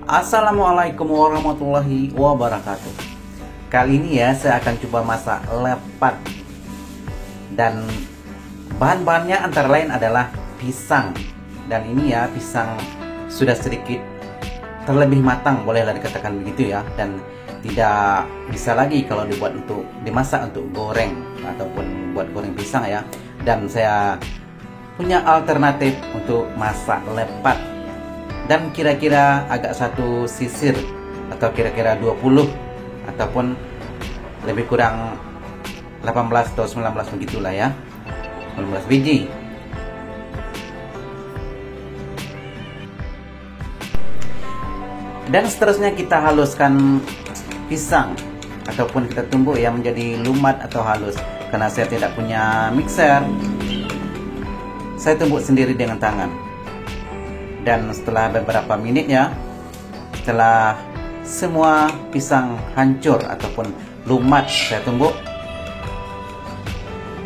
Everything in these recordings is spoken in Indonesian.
Assalamualaikum warahmatullahi wabarakatuh. Kali ini ya saya akan coba masak lepat. Dan bahan-bahannya antara lain adalah pisang. Dan ini ya pisang sudah sedikit terlebih matang, bolehlah dikatakan begitu ya. Dan tidak bisa lagi kalau dibuat untuk dimasak untuk goreng ataupun buat goreng pisang ya. Dan saya punya alternatif untuk masak lepat. Dan kira-kira agak satu sisir atau kira-kira 20 ataupun lebih kurang 18 atau 19 begitulah ya, 19 biji. Dan seterusnya kita haluskan pisang ataupun kita tumbuk ya menjadi lumat atau halus. Karena saya tidak punya mixer, saya tumbuk sendiri dengan tangan. Dan setelah beberapa menit ya, setelah semua pisang hancur ataupun lumat saya tumbuk,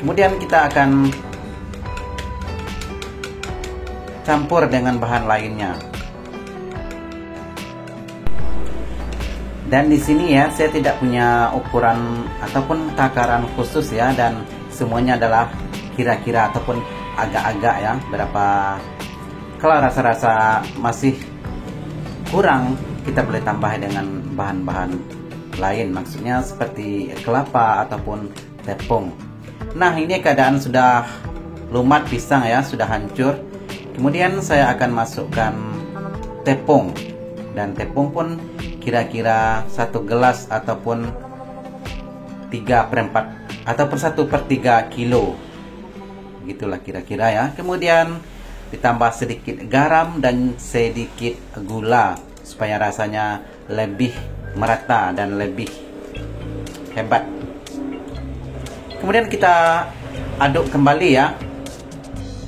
kemudian kita akan campur dengan bahan lainnya. Dan di sini ya saya tidak punya ukuran ataupun takaran khusus ya, dan semuanya adalah kira-kira ataupun agak-agak ya, berapa. Kalau rasa-rasa masih kurang, kita boleh tambah dengan bahan-bahan lain, maksudnya seperti kelapa ataupun tepung. Nah, ini keadaan sudah lumat pisang ya, sudah hancur. Kemudian saya akan masukkan tepung. Dan tepung pun kira-kira 1 gelas ataupun 3/4 ataupun 1/3 kilo. Gitulah kira-kira ya. Kemudian ditambah sedikit garam dan sedikit gula supaya rasanya lebih merata dan lebih hebat. Kemudian kita aduk kembali ya.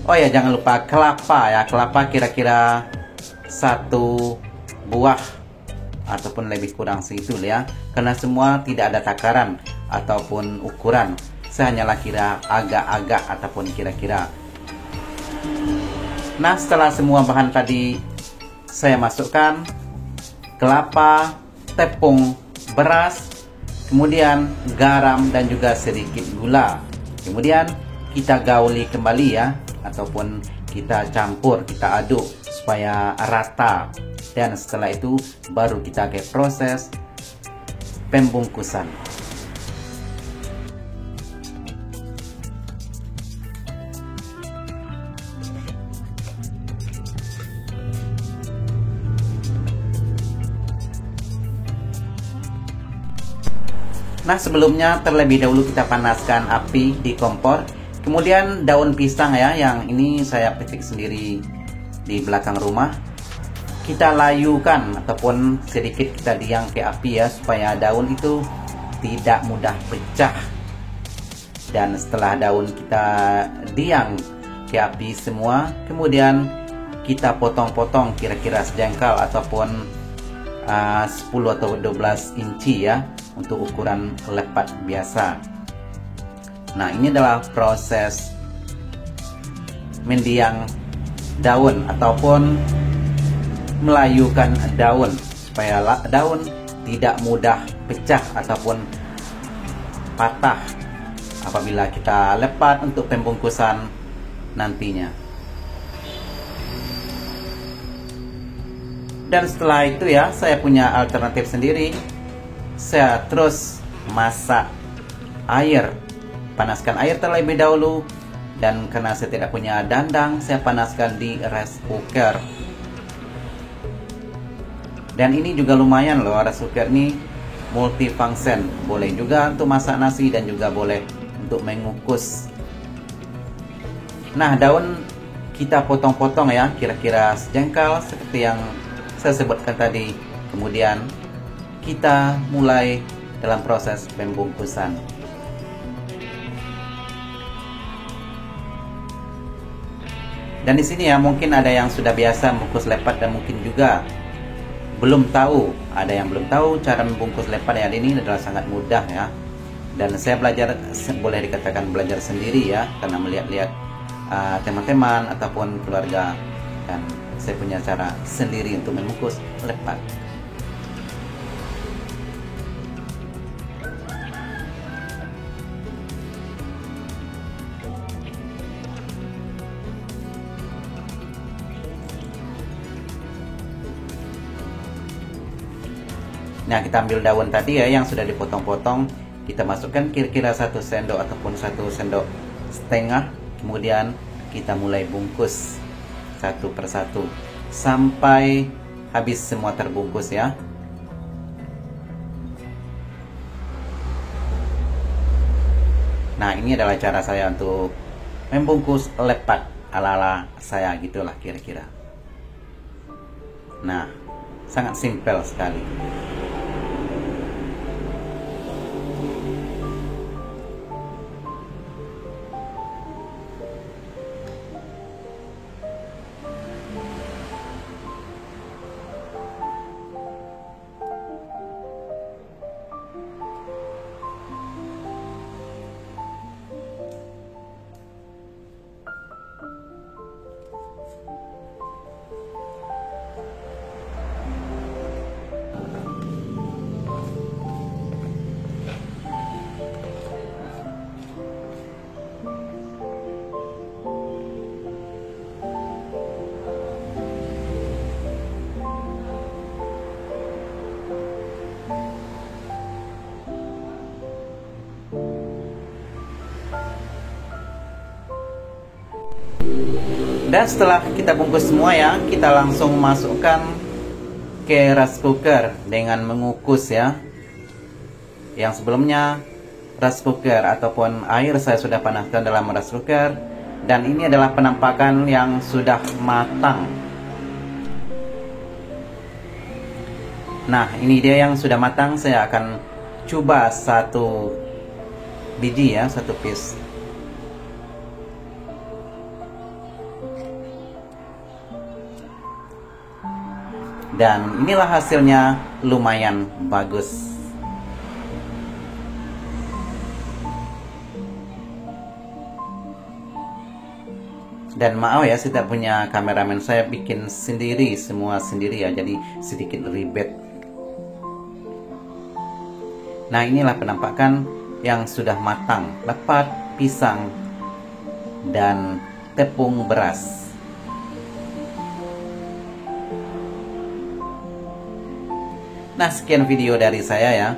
Oh ya, jangan lupa kelapa ya. Kelapa kira-kira 1 buah ataupun lebih kurang segitu ya. Karena semua tidak ada takaran ataupun ukuran. Saya hanyalah kira agak-agak ataupun kira-kira. Nah, setelah semua bahan tadi saya masukkan kelapa, tepung, beras, kemudian garam dan juga sedikit gula. Kemudian kita gauli kembali ya, ataupun kita campur, kita aduk supaya rata. Dan setelah itu baru kita ke proses pembungkusan. Nah, sebelumnya terlebih dahulu kita panaskan api di kompor. Kemudian daun pisang ya, yang ini saya petik sendiri di belakang rumah, kita layukan ataupun sedikit kita diang ke api ya, supaya daun itu tidak mudah pecah. Dan setelah daun kita diang ke api semua, kemudian kita potong-potong kira-kira sejengkal ataupun 10 atau 12 inci ya, untuk ukuran lepat biasa. Nah, ini adalah proses mendiang daun ataupun melayukan daun supaya daun tidak mudah pecah ataupun patah apabila kita lepat untuk pembungkusan nantinya. Dan setelah itu ya, saya punya alternatif sendiri. Saya terus masak air. Panaskan air terlebih dahulu. Dan karena saya tidak punya dandang, saya panaskan di rice cooker. Dan ini juga lumayan loh, rice cooker ini multifunction. Boleh juga untuk masak nasi dan juga boleh untuk mengukus. Nah, daun kita potong-potong ya, kira-kira sejengkal seperti yang saya sebutkan tadi. Kemudian kita mulai dalam proses pembungkusan. Dan di sini ya, mungkin ada yang sudah biasa membungkus lepat dan mungkin juga belum tahu. Ada yang belum tahu cara membungkus lepat yang ini adalah sangat mudah ya. Dan saya belajar, boleh dikatakan belajar sendiri ya, karena melihat-lihat teman-teman ataupun keluarga. Dan saya punya cara sendiri untuk membungkus lepat. Nah, kita ambil daun tadi ya yang sudah dipotong-potong, kita masukkan kira-kira 1 sendok ataupun 1 sendok setengah. Kemudian kita mulai bungkus satu persatu sampai habis semua terbungkus ya. Nah, ini adalah cara saya untuk membungkus lepat ala-ala saya gitulah kira-kira. Nah, sangat simpel sekali. Dan setelah kita bungkus semua ya, kita langsung masukkan ke rice cooker dengan mengukus ya. Yang sebelumnya rice cooker ataupun air saya sudah panaskan dalam rice cooker, dan ini adalah penampakan yang sudah matang. Nah, ini dia yang sudah matang. Saya akan coba satu biji ya, satu piece. Dan inilah hasilnya, lumayan bagus. Dan maaf ya, saya tidak punya kameramen, saya bikin sendiri, semua sendiri ya, jadi sedikit ribet. Nah, inilah penampakan yang sudah matang, lepat, pisang, dan tepung beras. Nah, sekian video dari saya ya.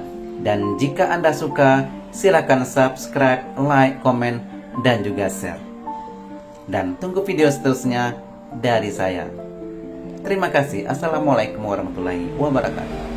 Dan jika Anda suka, silakan subscribe, like, komen, dan juga share. Dan tunggu video seterusnya dari saya. Terima kasih. Assalamualaikum warahmatullahi wabarakatuh.